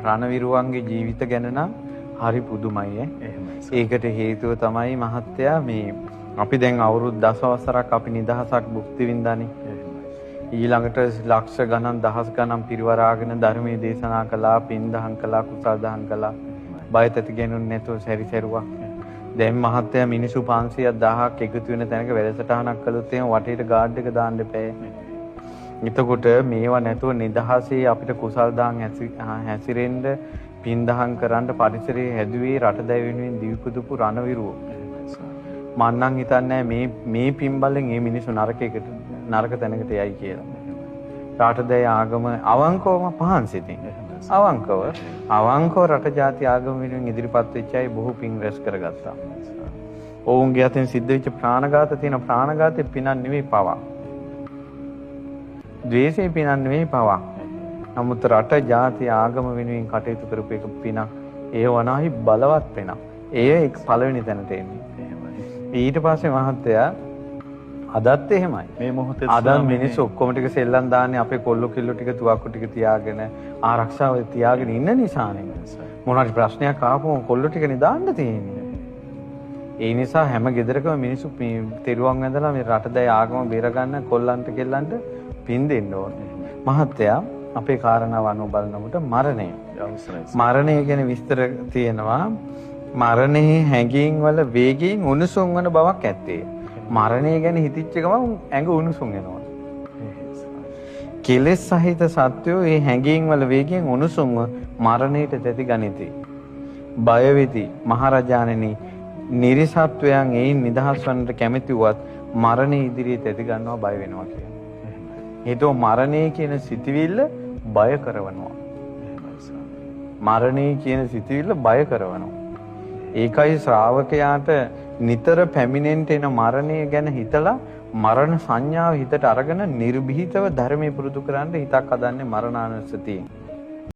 රණවිරුවන්ගේ ජීවිත ගැන නම් හරි පුදුමයි. ඒකට හේතුව තමයි මහත්තයා මේ අපි දැන් අවුරුදු 10 වසරක් අපි නිදහසක් භුක්ති විඳානේ. ඊළඟට ලක්ෂ ගණන් දහස් ගණන් පිරිවරාගෙන ධර්මයේ දේශනා කළා, පින් දහම් කළා, කුසල් දහම් කළා. බයත ඇති ගෙනුන්නේ නැතුව සැරිසරුවා. දැන් මහත්තයා මිනිස්සු 500ක් 1000ක් එකතු වෙන තැනක වැඩසටහනක් කළොත් එහෙනම් වටේට ගාඩ් එක දාන්න එපා. එතකොට මේවා නැතුව නිදහසේ අපිට කුසල් දහම් හැසිරෙන්න, පින් දහම් කරන්න පරිසරයේ හැදුවේ රටදැය වෙනුවෙන් දිවිපුදුපු රණවිරුවෝ. මම නම් හිතන්නේ මේ පින් බලෙන් මේ මිනිස්සු නරක තැනකට යයි කියලා. රටදැය ආගම අවංකවම පහන් සිතින්. අවංකව රට ජාති ආගම වෙනුවෙන් ඉදිරිපත් වෙච්ච අය බොහෝ පින් රැස් කරගත්තා. ඔවුන්ගේ අතින් සිද්ධ වෙච්ච ප්‍රාණඝාත තියෙන ප්‍රාණඝාතේ පිනක් නෙවෙයි පවා. ද්වේෂේ පිනක් නෙවෙයි පවා. නමුත් රට ජාති ආගම වෙනුවෙන් කටයුතු කරපු එක පිනක්. ඒ වනාහි බලවත් පිනක්. ඒ එක පළවෙනි තැනට එන්නේ. ඊට පස්සේ මහත්තයා අදත් එහෙමයි. මේ මොහොතේ අද මිනිස්සු ඔක්කොම ටික සෙල්ලම් දාන්නේ අපේ කොල්ල කිල්ල ටික තුවක්කු ටික තියාගෙන ආරක්ෂාව තියාගෙන ඉන්න නිසානේ. මොනවාරි ප්‍රශ්නයක් ආපුවම කොල්ල ටිකනේ දාන්න තියෙන්නේ. ඒ නිසා හැම ගෙදරකම මිනිස්සු තෙරුවන් වැඳලා මේ රටදැයි ආගම බේරගන්න කොල්ලන්ට කෙල්ලන්ට පින් දෙන්න ඕනේ. මහත්තයා අපේ කාරණාව අනුව බලනකොට මරණය ගැන විස්තර තියෙනවා. මරණයේ හැඟීම් වල වේගයෙන් උණුසුම් වන බවක් ඇත්තේ. මරණය ගැන හිතිච්ච ගමන් ඇඟ උණුසුම් වෙනවා. කෙලෙස් සහිත සත්වෝ මේ හැඟීම් වල වේගයෙන් උණුසුම්ව මරණයට තැති ගනිති. බය වෙති. මහරජාණෙනි, නිරිසත්වයන් එයින් නිදහස් වන්නට කැමැති වුවත් මරණය ඉදිරියේ තැති ගන්නවා බය වෙනවා කියන්නේ. ඒතෝ මරණය කියන සිතවිල්ල බය කරවනවා. මරණය කියන සිතවිල්ල බය කරවනවා. ඒකයි ශ්‍රාවකයාට නිතර පැමිණෙන්න එන මරණය ගැන හිතලා මරණ සංඥාව හිතට අරගෙන නිර්භීතව ධර්මයේ පුරුදු කරන්න හිතක් හදන්නේ මරණානුස්සතියෙන්.